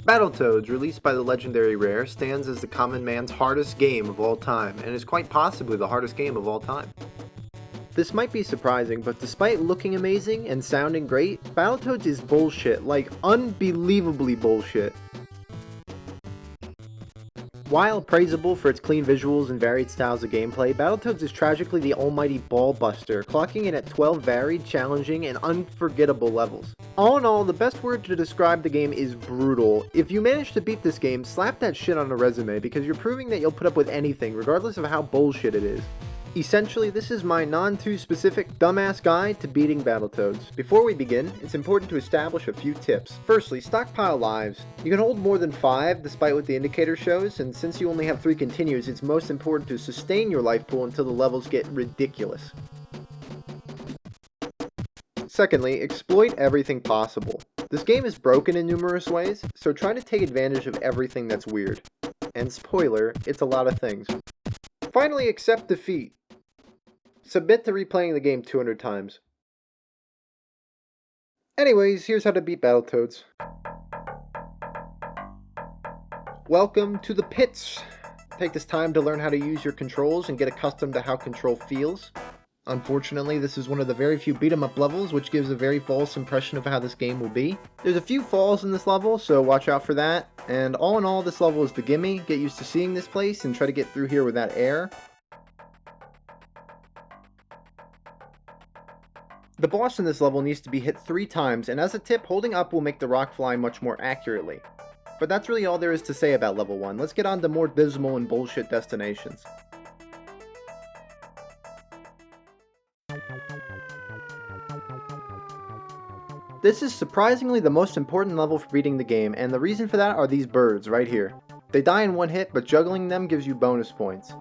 Battletoads, released by the legendary Rare, stands as the common man's hardest game of all time, and is quite possibly the hardest game of all time. This might be surprising, but despite looking amazing and sounding great, Battletoads is bullshit, like unbelievably bullshit. While praisable for its clean visuals and varied styles of gameplay, Battletoads is tragically the almighty ball-buster, clocking in at 12 varied, challenging, and unforgettable levels. All in all, the best word to describe the game is brutal. If you manage to beat this game, slap that shit on a resume, because you're proving that you'll put up with anything, regardless of how bullshit it is. Essentially, this is my non-too-specific dumbass guide to beating Battletoads. Before we begin, it's important to establish a few tips. Firstly, stockpile lives. You can hold more than 5, despite what the indicator shows, and since you only have 3 continues, it's most important to sustain your life pool until the levels get ridiculous. Secondly, exploit everything possible. This game is broken in numerous ways, so try to take advantage of everything that's weird. And spoiler, it's a lot of things. Finally, accept defeat. Submit to replaying the game 200 times. Anyways, here's how to beat Battletoads. Welcome to the pits. Take this time to learn how to use your controls and get accustomed to how control feels. Unfortunately, this is one of the very few beat-em-up levels, which gives a very false impression of how this game will be. There's a few falls in this level, so watch out for that. And all in all, this level is the gimme. Get used to seeing this place and try to get through here without air. The boss in this level needs to be hit 3 times, and as a tip, holding up will make the rock fly much more accurately. But that's really all there is to say about level 1. Let's get on to more dismal and bullshit destinations. This is surprisingly the most important level for beating the game, and the reason for that are these birds right here. They die in one hit, but juggling them gives you bonus points.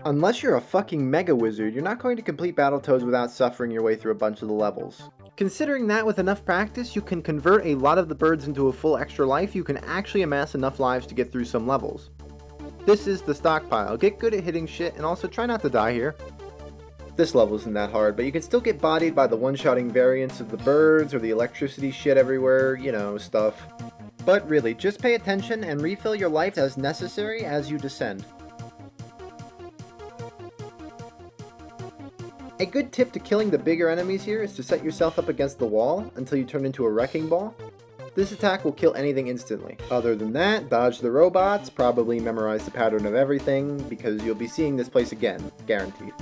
Unless you're a fucking mega wizard, you're not going to complete Battletoads without suffering your way through a bunch of the levels. Considering that with enough practice, you can convert a lot of the birds into a full extra life, you can actually amass enough lives to get through some levels. This is the stockpile. Get good at hitting shit, and also try not to die here. This level isn't that hard, but you can still get bodied by the one-shotting variants of the birds or the electricity shit everywhere, you know, stuff. But really, just pay attention and refill your life as necessary as you descend. A good tip to killing the bigger enemies here is to set yourself up against the wall until you turn into a wrecking ball. This attack will kill anything instantly. Other than that, dodge the robots, probably memorize the pattern of everything, because you'll be seeing this place again, guaranteed.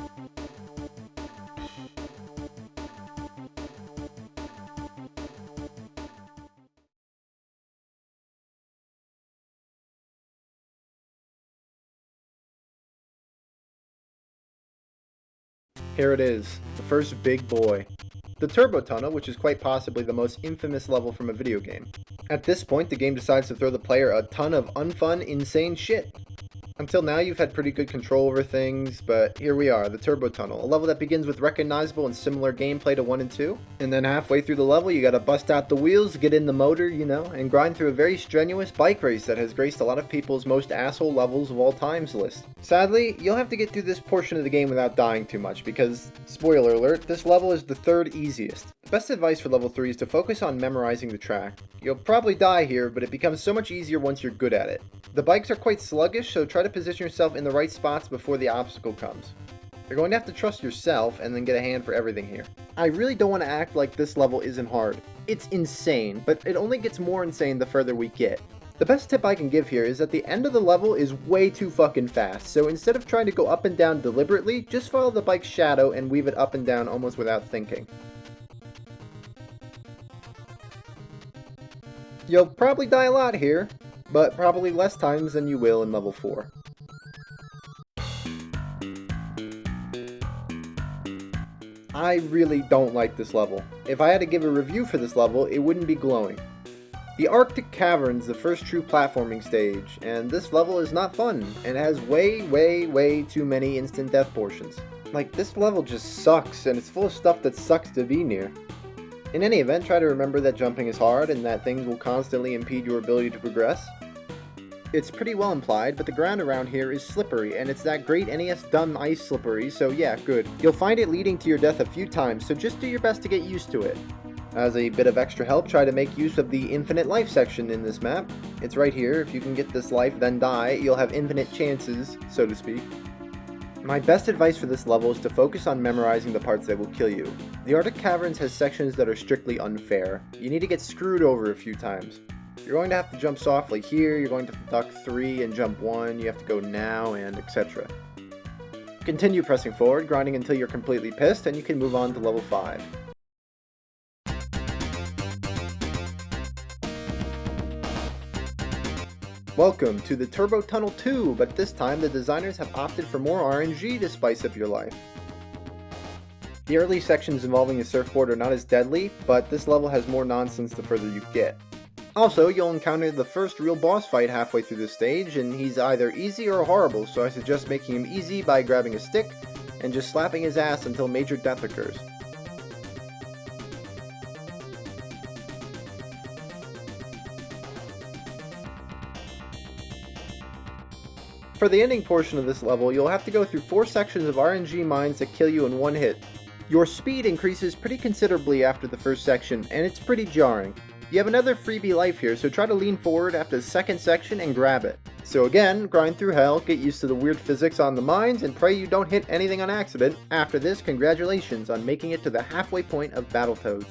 Here it is, the first big boy. The Turbo Tunnel, which is quite possibly the most infamous level from a video game. At this point, the game decides to throw the player a ton of unfun, insane shit. Until now, you've had pretty good control over things, but here we are, the Turbo Tunnel, a level that begins with recognizable and similar gameplay to 1 and 2. And then halfway through the level, you gotta bust out the wheels, get in the motor, you know, and grind through a very strenuous bike race that has graced a lot of people's most asshole levels of all times list. Sadly, you'll have to get through this portion of the game without dying too much, because, spoiler alert, this level is the 3rd easiest. The best advice for level 3 is to focus on memorizing the track. You'll probably die here, but it becomes so much easier once you're good at it. The bikes are quite sluggish, so try to position yourself in the right spots before the obstacle comes. You're going to have to trust yourself and then get a hand for everything here. I really don't want to act like this level isn't hard. It's insane, but it only gets more insane the further we get. The best tip I can give here is that the end of the level is way too fucking fast, so instead of trying to go up and down deliberately, just follow the bike's shadow and weave it up and down almost without thinking. You'll probably die a lot here, but probably less times than you will in level 4. I really don't like this level. If I had to give a review for this level, it wouldn't be glowing. The Arctic Cavern's the first true platforming stage, and this level is not fun, and has way too many instant death portions. Like, this level just sucks, and it's full of stuff that sucks to be near. In any event, try to remember that jumping is hard, and that things will constantly impede your ability to progress. It's pretty well implied, but the ground around here is slippery, and it's that great NES dumb ice slippery, so yeah, good. You'll find it leading to your death a few times, so just do your best to get used to it. As a bit of extra help, try to make use of the infinite life section in this map. It's right here. If you can get this life, then die, you'll have infinite chances, so to speak. My best advice for this level is to focus on memorizing the parts that will kill you. The Arctic Caverns has sections that are strictly unfair. You need to get screwed over a few times. You're going to have to jump softly here, you're going to duck 3 and jump 1, you have to go now, and etc. Continue pressing forward, grinding until you're completely pissed, and you can move on to level 5. Welcome to the Turbo Tunnel 2, but this time the designers have opted for more RNG to spice up your life. The early sections involving the surfboard are not as deadly, but this level has more nonsense the further you get. Also, you'll encounter the first real boss fight halfway through the stage, and he's either easy or horrible, so I suggest making him easy by grabbing a stick and just slapping his ass until major death occurs. For the ending portion of this level, you'll have to go through 4 sections of RNG mines that kill you in one hit. Your speed increases pretty considerably after the first section, and it's pretty jarring. You have another freebie life here, so try to lean forward after the second section and grab it. So again, grind through hell, get used to the weird physics on the mines, and pray you don't hit anything on accident. After this, congratulations on making it to the halfway point of Battletoads.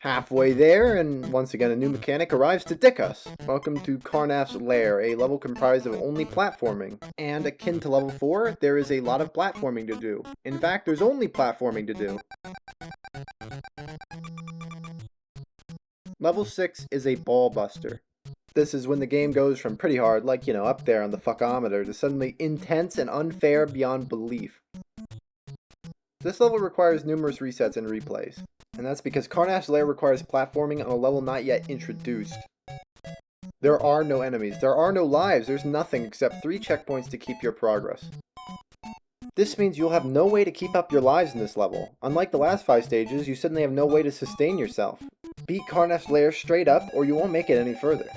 Halfway there, and once again a new mechanic arrives to dick us. Welcome to Carnaph's Lair, a level comprised of only platforming. And akin to level 4, there is a lot of platforming to do. In fact, there's only platforming to do. Level 6 is a ball buster. This is when the game goes from pretty hard, like, you know, up there on the fuckometer, to suddenly intense and unfair beyond belief. This level requires numerous resets and replays. And that's because Carnaph's Lair requires platforming on a level not yet introduced. There are no enemies, there are no lives, there's nothing except 3 checkpoints to keep your progress. This means you'll have no way to keep up your lives in this level. Unlike the last 5 stages, you suddenly have no way to sustain yourself. Beat Carnaph's Lair straight up, or you won't make it any further.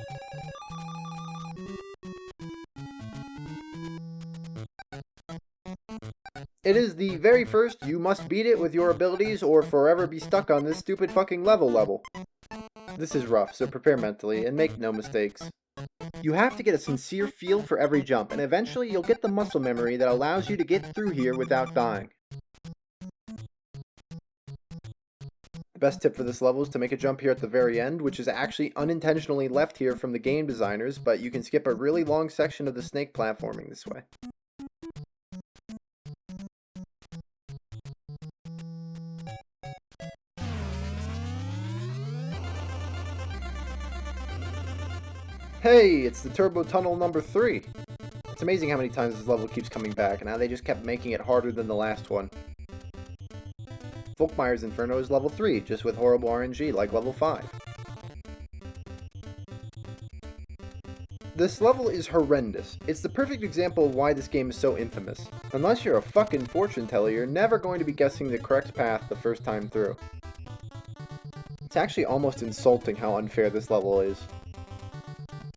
It is the very first you must beat it with your abilities or forever be stuck on this stupid fucking level. This is rough, so prepare mentally and make no mistakes. You have to get a sincere feel for every jump, and eventually you'll get the muscle memory that allows you to get through here without dying. The best tip for this level is to make a jump here at the very end, which is actually unintentionally left here from the game designers, but you can skip a really long section of the snake platforming this way. Hey, it's the Turbo Tunnel number 3. It's amazing how many times this level keeps coming back, and how they just kept making it harder than the last one. Volkmeyer's Inferno is level 3, just with horrible RNG like level 5. This level is horrendous. It's the perfect example of why this game is so infamous. Unless you're a fucking fortune teller, you're never going to be guessing the correct path the first time through. It's actually almost insulting how unfair this level is.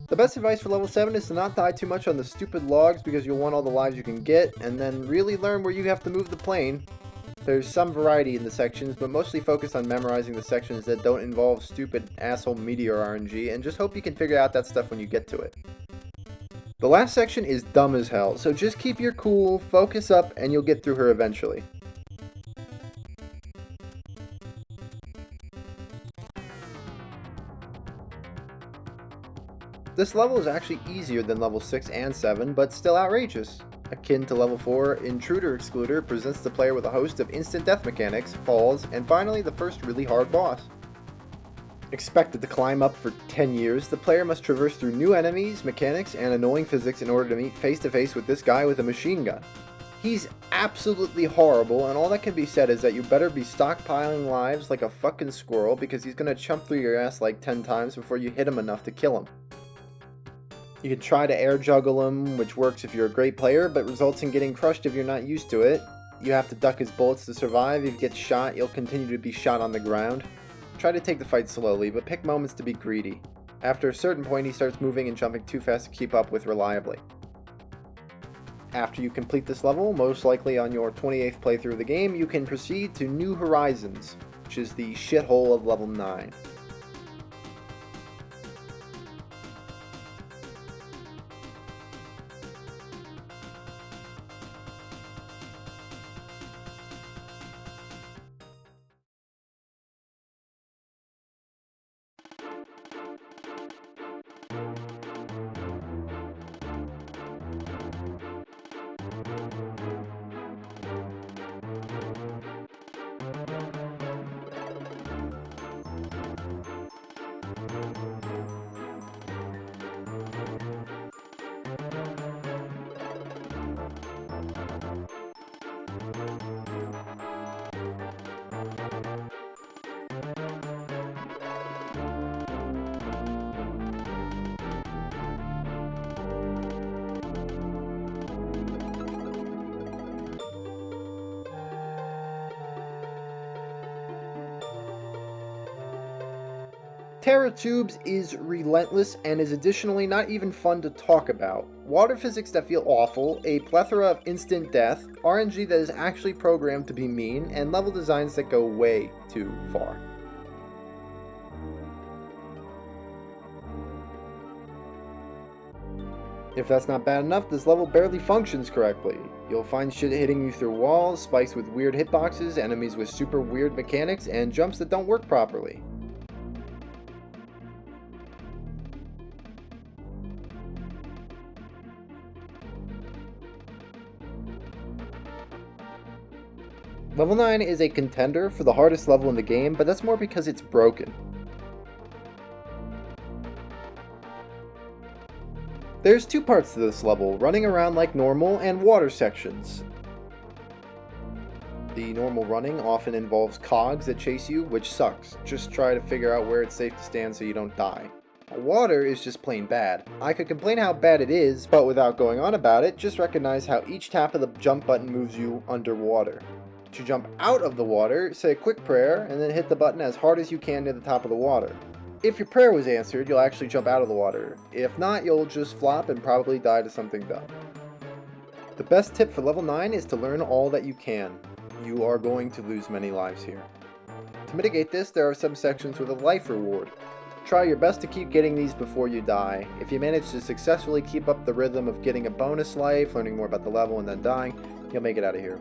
The best advice for level 7 is to not die too much on the stupid logs because you'll want all the lives you can get, and then really learn where you have to move the plane. There's some variety in the sections, but mostly focus on memorizing the sections that don't involve stupid asshole meteor RNG, and just hope you can figure out that stuff when you get to it. The last section is dumb as hell, so just keep your cool, focus up, and you'll get through her eventually. This level is actually easier than level 6 and 7, but still outrageous. Akin to level 4, Intruder Excluder presents the player with a host of instant death mechanics, falls, and finally the first really hard boss. Expected to climb up for 10 years, the player must traverse through new enemies, mechanics, and annoying physics in order to meet face to face with this guy with a machine gun. He's absolutely horrible, and all that can be said is that you better be stockpiling lives like a fucking squirrel because he's gonna chump through your ass like 10 times before you hit him enough to kill him. You could try to air juggle him, which works if you're a great player, but results in getting crushed if you're not used to it. You have to duck his bullets to survive. If you get shot, you'll continue to be shot on the ground. Try to take the fight slowly, but pick moments to be greedy. After a certain point, he starts moving and jumping too fast to keep up with reliably. After you complete this level, most likely on your 28th playthrough of the game, you can proceed to New Horizons, which is the shithole of level 9. Battletoads is relentless and is additionally not even fun to talk about. Water physics that feel awful, a plethora of instant death, RNG that is actually programmed to be mean, and level designs that go way too far. If that's not bad enough, this level barely functions correctly. You'll find shit hitting you through walls, spikes with weird hitboxes, enemies with super weird mechanics, and jumps that don't work properly. Level 9 is a contender for the hardest level in the game, but that's more because it's broken. There's two parts to this level, running around like normal and water sections. The normal running often involves cogs that chase you, which sucks. Just try to figure out where it's safe to stand so you don't die. Water is just plain bad. I could complain how bad it is, but without going on about it, just recognize how each tap of the jump button moves you underwater. To jump out of the water, say a quick prayer, and then hit the button as hard as you can near the top of the water. If your prayer was answered, you'll actually jump out of the water. If not, you'll just flop and probably die to something dumb. The best tip for level 9 is to learn all that you can. You are going to lose many lives here. To mitigate this, there are subsections with a life reward. Try your best to keep getting these before you die. If you manage to successfully keep up the rhythm of getting a bonus life, learning more about the level, and then dying, you'll make it out of here.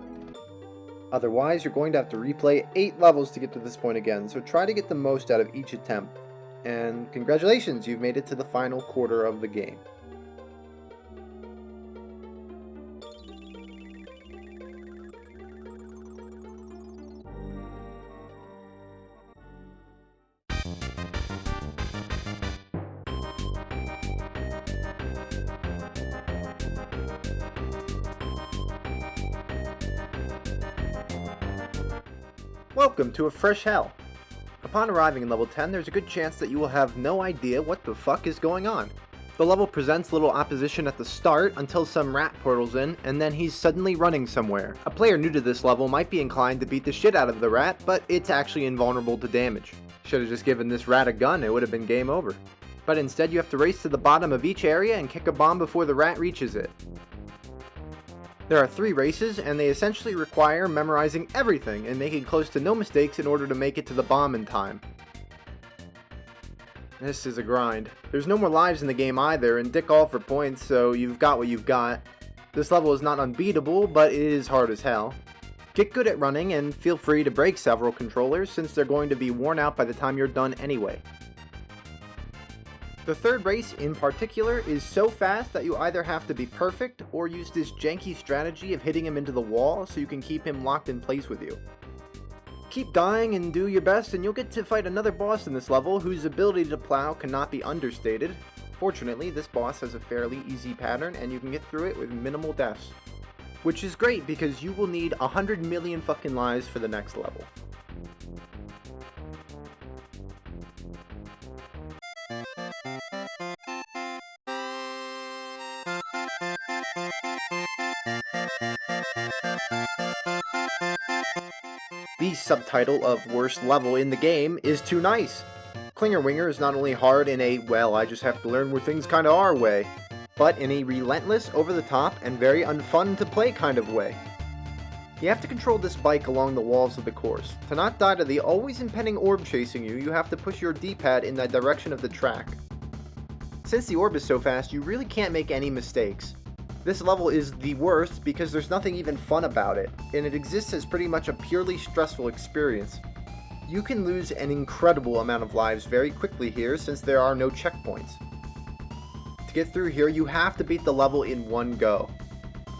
Otherwise, you're going to have to replay 8 levels to get to this point again, so try to get the most out of each attempt. And congratulations, you've made it to the final quarter of the game. Welcome to a fresh hell. Upon arriving in level 10, there's a good chance that you will have no idea what the fuck is going on. The level presents little opposition at the start until some rat portals in, and then he's suddenly running somewhere. A player new to this level might be inclined to beat the shit out of the rat, but it's actually invulnerable to damage. Should have just given this rat a gun, it would have been game over. But instead you have to race to the bottom of each area and kick a bomb before the rat reaches it. There are 3 races, and they essentially require memorizing everything and making close to no mistakes in order to make it to the bomb in time. This is a grind. There's no more lives in the game either, and dick all for points, so you've got what you've got. This level is not unbeatable, but it is hard as hell. Get good at running, and feel free to break several controllers, since they're going to be worn out by the time you're done anyway. The third race, in particular, is so fast that you either have to be perfect or use this janky strategy of hitting him into the wall so you can keep him locked in place with you. Keep dying and do your best, and you'll get to fight another boss in this level whose ability to plow cannot be understated. Fortunately, this boss has a fairly easy pattern and you can get through it with minimal deaths. Which is great because you will need 100 million fucking lives for the next level. The subtitle of worst level in the game is too nice. Klinger Winger is not only hard in a, well, I just have to learn where things kinda are way, but in a relentless, over-the-top, and very unfun to play kind of way. You have to control this bike along the walls of the course. To not die to the always impending orb chasing you, you have to push your D-pad in the direction of the track. Since the orb is so fast, you really can't make any mistakes. This level is the worst because there's nothing even fun about it, and it exists as pretty much a purely stressful experience. You can lose an incredible amount of lives very quickly here since there are no checkpoints. To get through here, you have to beat the level in one go.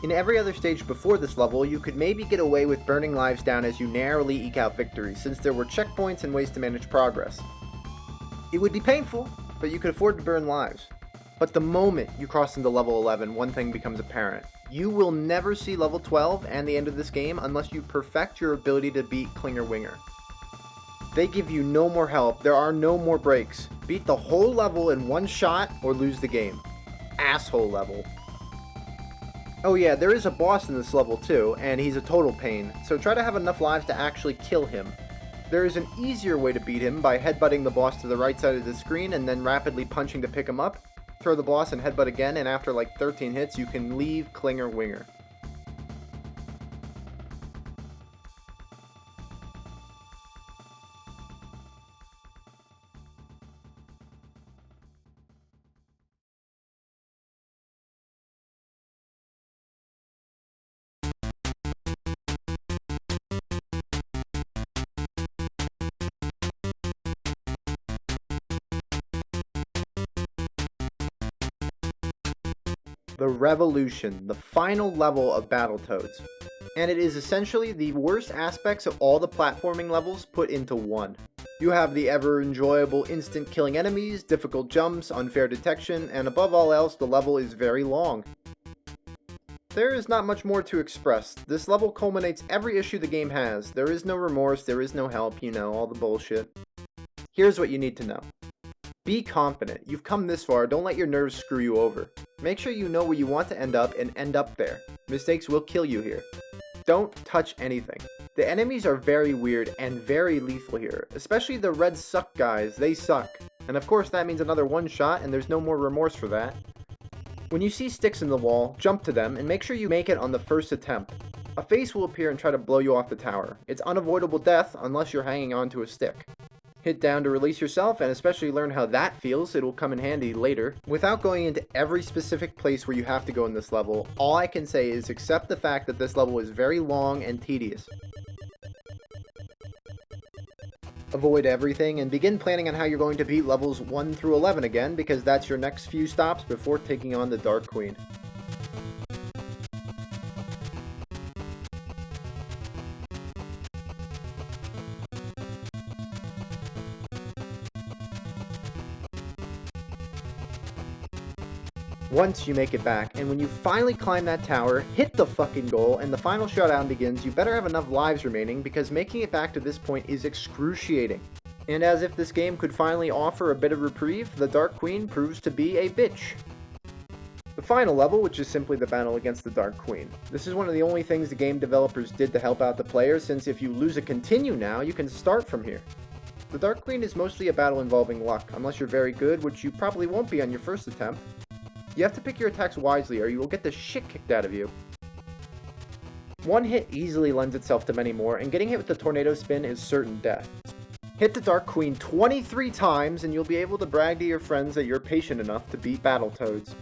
In every other stage before this level, you could maybe get away with burning lives down as you narrowly eke out victory, since there were checkpoints and ways to manage progress. It would be painful, but you could afford to burn lives. But the moment you cross into level 11, one thing becomes apparent. You will never see level 12 and the end of this game unless you perfect your ability to beat Klinger Winger. They give you no more help, there are no more breaks. Beat the whole level in one shot or lose the game. Asshole level. Oh yeah, there is a boss in this level too, and he's a total pain, so try to have enough lives to actually kill him. There is an easier way to beat him by headbutting the boss to the right side of the screen and then rapidly punching to pick him up. Throw the boss and headbutt again, and after like 13 hits, you can leave Klinger Winger. The Revolution, the final level of Battletoads. And it is essentially the worst aspects of all the platforming levels put into one. You have the ever enjoyable instant killing enemies, difficult jumps, unfair detection, and above all else, the level is very long. There is not much more to express. This level culminates every issue the game has. There is no remorse, there is no help, you know, all the bullshit. Here's what you need to know. Be confident. You've come this far, don't let your nerves screw you over. Make sure you know where you want to end up and end up there. Mistakes will kill you here. Don't touch anything. The enemies are very weird and very lethal here, especially the red suck guys, they suck. And of course that means another one shot and there's no more remorse for that. When you see sticks in the wall, jump to them and make sure you make it on the first attempt. A face will appear and try to blow you off the tower. It's unavoidable death unless you're hanging onto a stick. Hit down to release yourself, and especially learn how that feels, it will come in handy later. Without going into every specific place where you have to go in this level, all I can say is accept the fact that this level is very long and tedious. Avoid everything, and begin planning on how you're going to beat levels 1 through 11 again, because that's your next few stops before taking on the Dark Queen. Once you make it back, and when you finally climb that tower, hit the fucking goal, and the final showdown begins, you better have enough lives remaining, because making it back to this point is excruciating. And as if this game could finally offer a bit of reprieve, the Dark Queen proves to be a bitch. The final level, which is simply the battle against the Dark Queen. This is one of the only things the game developers did to help out the player, since if you lose a continue now, you can start from here. The Dark Queen is mostly a battle involving luck, unless you're very good, which you probably won't be on your first attempt. You have to pick your attacks wisely or you will get the shit kicked out of you. One hit easily lends itself to many more, and getting hit with the tornado spin is certain death. Hit the Dark Queen 23 times and you'll be able to brag to your friends that you're patient enough to beat Battletoads.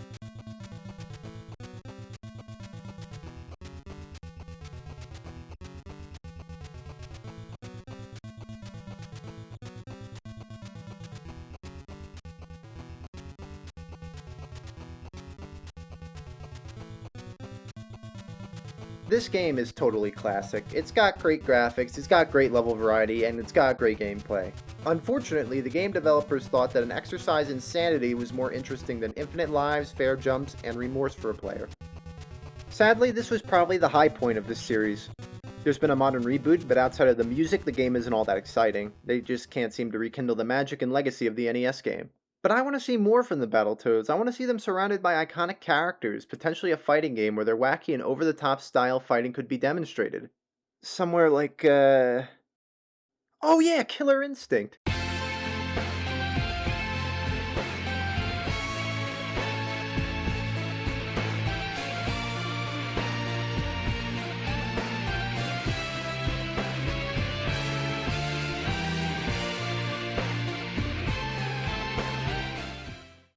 This game is totally classic. It's got great graphics, it's got great level variety, and it's got great gameplay. Unfortunately, the game developers thought that an exercise in sanity was more interesting than infinite lives, fair jumps, and remorse for a player. Sadly, this was probably the high point of this series. There's been a modern reboot, but outside of the music, the game isn't all that exciting. They just can't seem to rekindle the magic and legacy of the NES game. But I want to see more from the Battletoads. I want to see them surrounded by iconic characters, potentially a fighting game where their wacky and over-the-top style fighting could be demonstrated. Somewhere like, oh yeah, Killer Instinct!